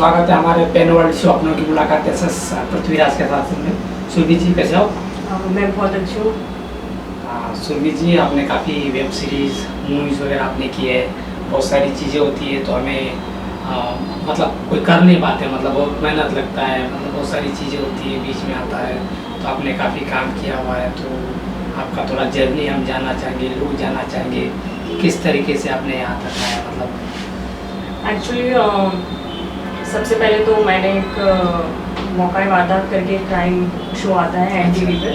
स्वागत है हमारे पेन वर्ल्ड शो अपनों की मुलाकात एसएस पृथ्वीराज के साथ में। सुरभि जी कैसे हो? मैं बहुत अच्छी हूँ। सुरभि जी, आपने काफ़ी वेब सीरीज़ मूवीज़ वगैरह आपने की है, बहुत सारी चीज़ें होती है तो हमें मतलब कोई कर नहीं पाते, मतलब बहुत मेहनत लगता है, मतलब बहुत सारी चीज़ें होती है, बीच में आता है, तो आपने काफ़ी काम किया हुआ है, तो आपका थोड़ा जर्नी हम जानना चाहेंगे, लोग जानना चाहेंगे कि किस तरीके से आपने यहाँ तक आया। मतलब एक्चुअली सबसे पहले तो मैंने एक मौका वारदात करके क्राइम शो आता है एनटीवी पे,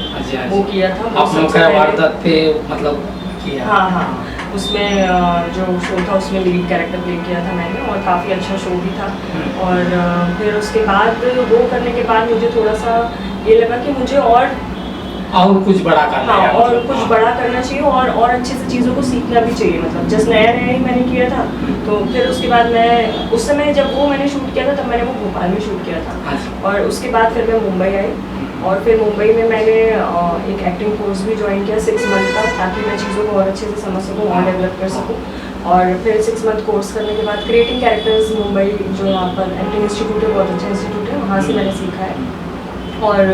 वो किया था। आप मौका वारदात पे मतलब किया? हाँ, उसमें जो शो था उसमें लीड कैरेक्टर प्ले किया था मैंने, और काफ़ी अच्छा शो भी था। और फिर उसके बाद वो करने के बाद मुझे थोड़ा सा ये लगा कि मुझे और कुछ बड़ा करना है, और कुछ बड़ा करना चाहिए और अच्छे से चीज़ों को सीखना भी चाहिए। मतलब जस्ट नया नया ही मैंने किया था, तो फिर उसके बाद मैं उस समय जब वो मैंने शूट किया था तब मैंने वो भोपाल में शूट किया था। और उसके बाद फिर मैं मुंबई आई, और फिर मुंबई में मैंने एक एक्टिंग कोर्स भी ज्वाइन किया 6 मंथ का, ताकि मैं चीज़ों को और अच्छे से समझ सकूँ और डेवलप कर सकूँ। और फिर 6 मंथ कोर्स करने के बाद क्रिएटिंग कैरेक्टर्स मुंबई जो यहाँ पर एक्टिंग इंस्टीट्यूट है, बहुत अच्छा इंस्टीट्यूट है, वहाँ से मैंने सीखा है। और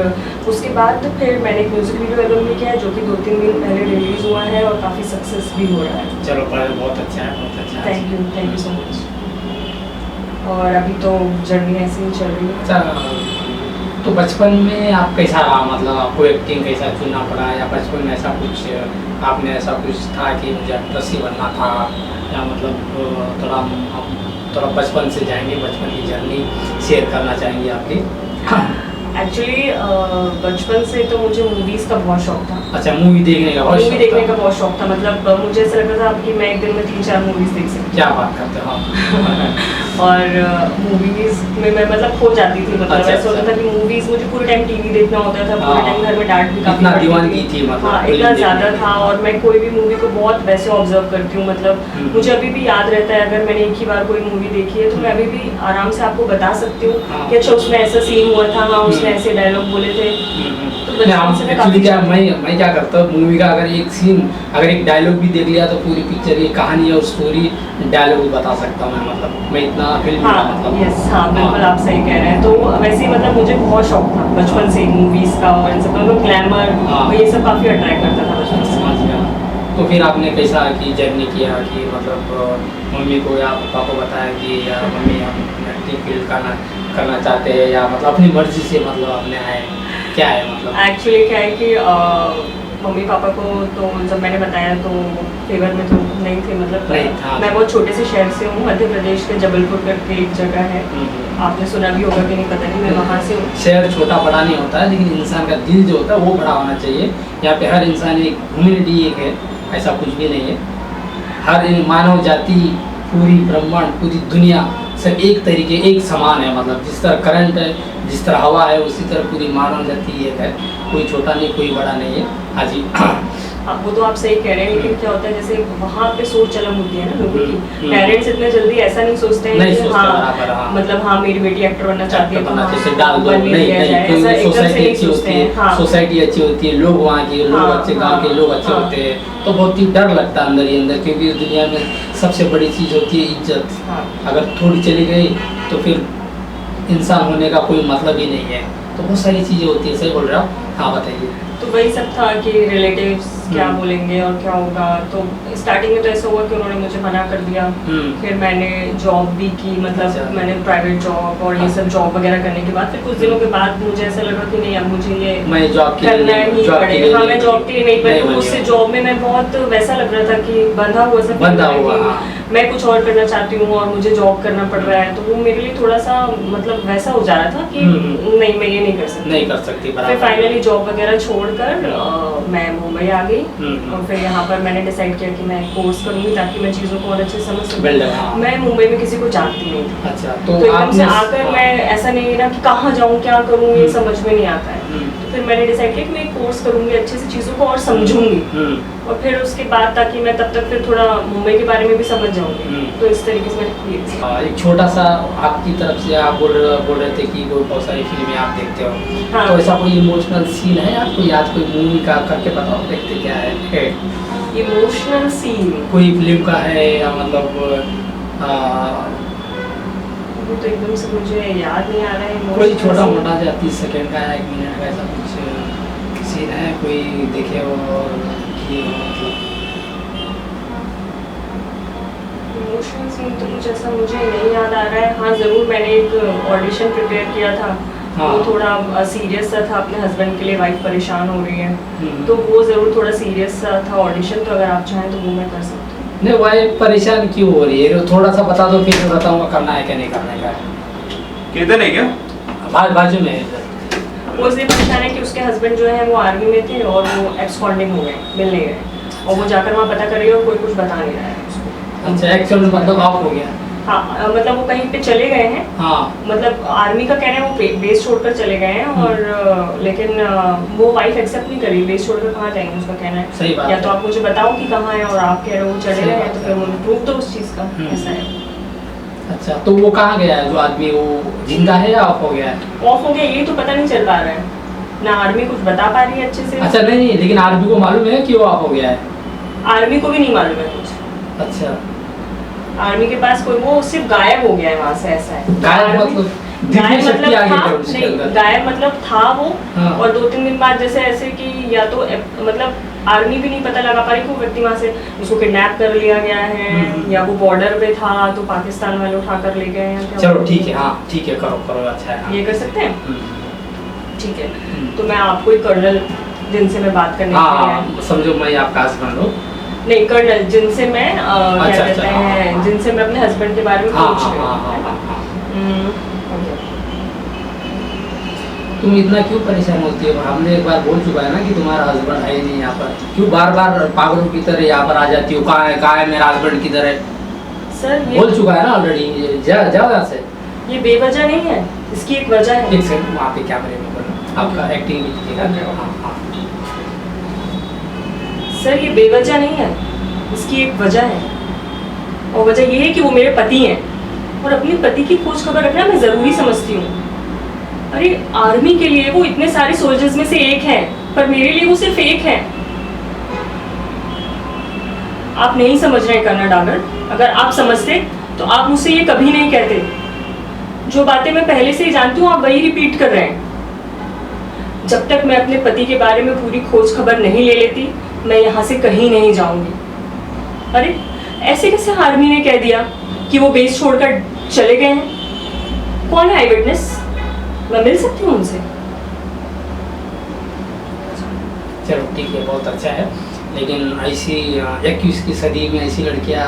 उसके बाद फिर मैंने एक म्यूज़िक वीडियो एल्बम भी किया है, जो कि 2-3 दिन पहले रिलीज़ हुआ है और काफ़ी सक्सेस भी हो रहा है। चलो बहुत अच्छा है, बहुत अच्छा है। Thank you so much. और अभी तो जर्नी ऐसे ही चल रही है। अच्छा, तो बचपन में आप कैसा रहा, मतलब आपको एक्टिंग कैसा चुनना पड़ा, या बचपन में ऐसा कुछ आपने ऐसा कुछ था कि मुझे एक्ट्रेस ही बनना था, या मतलब थोड़ा बचपन से जाएंगे, बचपन की जर्नी शेयर करना चाहेंगे आपकी? एक्चुअली बचपन से तो मुझे मूवीज़ का बहुत शौक था। अच्छा, मूवी देखने का बहुत शौक था। मतलब मुझे ऐसा लगता था कि मैं एक दिन में 3-4 मूवीज़ देख सकती। क्या बात करते हो? और मूवीज़ में मैं मतलब खो जाती थी। मतलब ऐसा होता था कि मूवीज़ मुझे पूरे टाइम टीवी देखना होता था, पूरे टाइम घर में डांट भी काफ़ी पड़ती दीवानगी थी, मतलब हाँ, इतना ज़्यादा था। और मैं कोई भी मूवी को बहुत वैसे ऑब्जर्व करती हूँ, मतलब मुझे अभी भी याद रहता है, अगर मैंने एक ही बार कोई मूवी देखी है तो मैं अभी भी आराम से आपको बता सकती हूँ कि अच्छा उसमें ऐसा सीन हुआ था, हाँ उसने ऐसे डायलॉग बोले थे। एक्चुअली क्या मैं क्या करता हूँ, मूवी का अगर एक सीन, अगर एक डायलॉग भी देख लिया तो पूरी पिक्चर की कहानी और स्टोरी डायलॉग भी बता सकता हूँ मैं, मतलब मैं इतना फिल्म मतलब। हाँ, बिल्कुल आप सही कह रहे हैं। तो वैसे ही मतलब मुझे बहुत शौक था बचपन से मूवीज़ का, और इन सब का ग्लैमर ये सब काफ़ी अट्रैक्ट करता था बचपन से। तो फिर आपने कैसा की जर्नी किया कि मतलब मम्मी को या पापा को बताया कि या मम्मी हम एक्टिंग फील्ड करना चाहते हैं, या मतलब अपनी मर्जी से मतलब आपने आए, क्या है मतलब? एक्चुअली क्या है कि मम्मी पापा को तो जब मैंने बताया तो फेवर में तो नहीं थे। मतलब मैं बहुत छोटे से शहर से हूँ, मध्य प्रदेश के जबलपुर करके एक जगह है, आपने सुना भी होगा कि नहीं पता नहीं, मैं वहाँ से हूँ। शहर छोटा बड़ा नहीं होता है, लेकिन इंसान का दिल जो होता है वो बड़ा होना चाहिए। यहाँ पे हर इंसान एक ह्यूमैनिटी एक है, ऐसा कुछ भी नहीं है। हर मानव जाति, पूरी ब्रह्मांड, पूरी दुनिया सब एक तरीके एक समान है। मतलब जिस तरह करंट है, जिस तरह हवा है, उसी तरह पूरी मानव जाति एक है, कोई छोटा नहीं कोई बड़ा नहीं है। हाँ जी। वो तो आप सही कह रहे हैं, लेकिन क्या होता है जैसे वहाँ पे सोच अलग होती है ना लोगों की। पेरेंट्स इतने जल्दी ऐसा नहीं सोचते हैं कि हाँ मतलब हाँ मेरी बेटी एक्टर बनना चाहती है तो डाल दो, नहीं, सोसाइटी अच्छी होती है, सोसाइटी अच्छी होती है, लोग वहाँ के लोग अच्छे, गाँव के लोग अच्छे होते हैं, तो बहुत ही डर लगता है अंदर ही अंदर, क्योंकि इस दुनिया में सबसे बड़ी चीज़ होती है इज्जत। अगर थोड़ी चली गई तो फिर इंसान होने का कोई मतलब ही नहीं है। तो बहुत सारी चीज़ें होती है, सही बोल रहा हूँ। हाँ बताइए। तो वही सब था कि रिलेटिव्स क्या बोलेंगे और क्या होगा। तो स्टार्टिंग में तो ऐसा हुआ कि उन्होंने मुझे मना कर दिया। फिर मैंने जॉब भी की, मतलब मैंने प्राइवेट जॉब और ये सब जॉब वगैरह करने के बाद फिर कुछ दिनों के बाद मुझे ऐसा लगा कि नहीं अब मुझे ये करना ही पड़ेगा। हाँ, मैं जॉब के लिए नहीं पड़ी, उससे जॉब में मैं बहुत वैसा लग रहा था कि बंधा हुआ मैं कुछ और करना चाहती हूँ और मुझे जॉब करना पड़ रहा है। तो वो मेरे लिए थोड़ा सा मतलब वैसा हो जा रहा था कि नहीं मैं ये नहीं कर सकती। फिर फाइनली जॉब वगैरह छोड़कर मैं मुंबई आ गई, और फिर यहाँ पर मैंने डिसाइड किया कि मैं कोर्स करूँगी ताकि मैं चीज़ों को और अच्छे से समझ सकूँ। मैं मुंबई में किसी को जानती नहीं थी। अच्छा, तो एकदम से आकर मैं ऐसा नहीं है ना कि कहाँ जाऊँ क्या करूँ ये समझ में नहीं आता है। तो फिर मैंने डिसाइड किया कि मैं कोर्स करूँगी, अच्छे से चीज़ों को और समझूंगी, और फिर उसके बाद ताकि मैं तब तक फिर थोड़ा मुंबई के बारे में भी समझ जाऊंगी। तो इस तरीके से मैंने एक छोटा सा आपकी तरफ से आप बोल रहे थे कि बहुत सारी फिल्में आप देखते हो। हाँ। तो ऐसा कोई इमोशनल सीन है आपको याद, कोई मूवी का करके बताओ, देखते क्या है? इमोशनल सीन कोई फिल्म का है, या मतलब अभी तो एकदम से मुझे याद नहीं आ रहा है। कोई छोटा मोटा जो 30 सेकंड का या 1 मिनट का ऐसा कुछ सीन है, कोई देखे हो और किए हो, मतलब इमोशनल सीन तो कुछ ऐसा मुझे नहीं याद आ रहा है। हाँ ज़रूर, मैंने एक ऑडिशन प्रिपेयर किया था। हाँ। वो थोड़ा सीरियस सा था, अपने हस्बैंड के लिए वाइफ परेशान हो रही है, हम्म। तो वो ज़रूर थोड़ा सीरियस सा था ऑडिशन। तो अगर आप चाहें तो वो मैं कर सकती हूँ। नहीं, वाइफ परेशान क्यों हो रही है, थोड़ा सा बता दो, फिर मैं बताऊंगा करना है क्या नहीं करने का है। किधर है क्या? बाजू में है इधर। वो इसलिए परेशान है कि उसके हस्बैंड जो है वो आर्मी में थे और वो एब्सकॉन्डिंग हो गए, मिल नहीं रहे, और वो जाकर वहाँ पता कर रही है और कोई कुछ बता नहीं रहा है उसको। अच्छा, एक्चुअल मतलब ऑफ हो गया। हाँ, मतलब वो कहीं पे चले गए हैं। हाँ। मतलब आर्मी का कहना है वो बेस छोड़कर चले गए हैं, और लेकिन वो वाइफ एक्सेप्ट नहीं करी। बेस छोड़कर कहाँ जाएंगे, उसका कहना है। सही बात या है। तो आप मुझे बताओ कि कहाँ है, और आप कह रहे हो वो चले सही गए हैं, बात तो है। फिर मुझे प्रूफ दो उस चीज़ का। ऐसा है। अच्छा, तो वो कहाँ गया है जो आदमी, वो जिंदा है या ऑफ हो गया है? ऑफ हो गया, ये तो पता नहीं चल पा रहा है ना, आर्मी कुछ बता पा रही है अच्छे से। अच्छा, नहीं, लेकिन आर्मी को मालूम है कि वो ऑफ हो गया है? आर्मी को भी नहीं मालूम है कुछ। अच्छा, आर्मी के पास कोई, वो सिर्फ गायब हो गया है वहाँ से, ऐसा है। गायब मतलब गायब दिखने शक्ति मतलब आ गई था क्या उसके नहीं, अंदर? गायब मतलब था वो। हाँ। और 2-3 दिन बाद जैसे ऐसे कि या तो मतलब आर्मी भी नहीं पता लगा पा रही कि वो व्यक्ति वहाँ से, उसको किडनैप कर लिया गया है, या वो बॉर्डर पे था तो पाकिस्तान वाले उठा कर ले गए हैं। चलो ठीक है, हाँ ठीक है, करो, अच्छा है। हाँ। ये कर सकते हैं, हम्म। ठीक है। तो मैं आपको एक कर्नल जिनसे मैं बात करने के लिए हाँ, समझो मैं आपका हस्बैंड हूँ। नहीं, कर्नल जिनसे मैं क्या अच्छा, कहते हाँ, हैं, हाँ। जिनसे मैं अपने हस्बैंड के बारे में हाँ, पूछ रही हाँ, हूँ, हाँ, है ना? हाँ, हाँ। ओके। तुम इतना क्यों परेशान होती हो? हमने एक बार बोल चुका है ना कि तुम्हारा हस्बैंड है ही नहीं यहाँ पर, क्यों बार बार पागलों की तरह यहाँ पर आ जाती हो? कहाँ है मेरा हस्बैंड, किधर है? सर ये बोल चुका है ना ऑलरेडी, जाओ यहाँ से। ये बेवजह नहीं है, इसकी एक वजह है। एक सेकंड, वहाँ पे कैमरे में बोलो, आपका एक्टिंग भी कीजिएगा। हाँ, हाँ। सर ये बेवजह नहीं है, इसकी एक वजह है, और वजह ये है कि वो मेरे पति हैं, और अपने पति की खोज खबर रखना मैं ज़रूरी समझती हूँ। अरे आर्मी के लिए वो इतने सारे सोल्जर्स में से एक हैं, पर मेरे लिए वो सिर्फ एक है। आप नहीं समझ रहे हैं कर्नल डागर, अगर आप समझते तो आप मुझसे ये कभी नहीं कहते। जो बातें मैं पहले से ही जानती हूँ आप वही रिपीट कर रहे हैं। जब तक मैं अपने पति के बारे में पूरी खोज खबर नहीं ले लेती, मैं यहाँ से कहीं नहीं जाऊंगी। अरे ऐसे कैसे आर्मी ने कह दिया कि वो बेस छोड़कर चले गए हैं? कौन है आई विटनेस? मैं मिल सकती हूँ उनसे? चलो ठीक है, बहुत अच्छा है, लेकिन ऐसी 21वीं सदी में ऐसी लड़कियां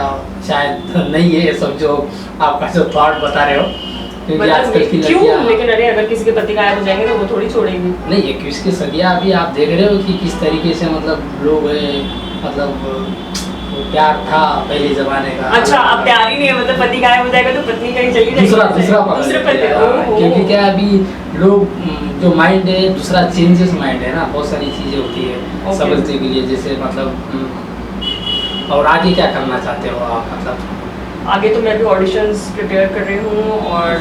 शायद नहीं है, ये सब जो आपका जो थॉट बता रहे हो, क्योंकि आजकल की क्यों? लड़कियां, लेकिन अरे अगर किसी के पति गायब हो जाएंगे तो वो थोड़ी छोड़ेगी। नहीं 21वीं सदियां अभी आप देख रहे हो कि किस तरीके से मतलब लोग मतलब प्यार था पहले जमाने का। अच्छा, अब प्यार ही नहीं है, मतलब पति गायब हो जाएगा तो पत्नी कहीं चली जाएगी। दूसरा दूसरे पति। ओहो। क्योंकि क्या अभी लोग जो माइंड है दूसरा चेंजेस माइंड है ना, बहुत सारी चीजें होती है समझने के लिए, जैसे मतलब और आगे क्या करना चाहते हो आप? मतलब आगे तो मैं अभी ऑडिशंस प्रिपेयर कर रही हूँ, और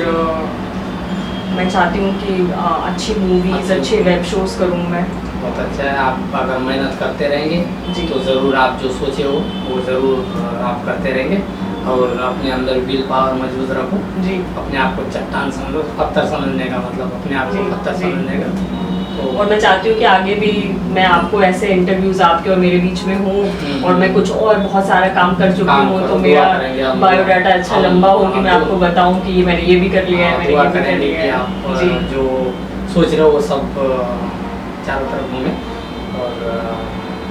मैं चाहती हूँ कि अच्छी मूवीज, अच्छे वेब शोज करूँ मैं। बहुत अच्छा है, आप अगर मेहनत करते रहेंगे जी। तो ज़रूर आप जो सोचे हो वो ज़रूर आप करते रहेंगे, और अपने अंदर विल पावर मजबूत रखो। जी। अपने आप को चट्टान समझो, पत्थर समझने का मतलब अपने आप को जी, पत्थर जी। समझने का। तो और मैं चाहती हूँ कि आगे भी मैं आपको ऐसे इंटरव्यूज आपके और मेरे बीच में हूँ, और मैं कुछ और बहुत सारा काम कर चुकी काम हूँ, करो, तो दुआ मेरा करेंगे हम। बायोडाटा अच्छा हम- लंबा हो कि मैं हम- आपको बताऊँ कि मैंने ये भी कर लिया है, मैंने दुआ ये भी कर करेंगे लिया कि है। आप जी। जो सोच रहे हो वो सब चारों तरफ घूमे, और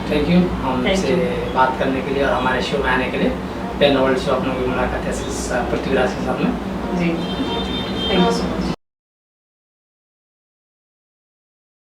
थैंक यू हमसे बात करने के लिए और हमारे शो में आने के लिए। पेन वर्ल्ड शो अपनों की मुलाकात है पृथ्वीराज के सामने। जी, थैंक यू सो मच।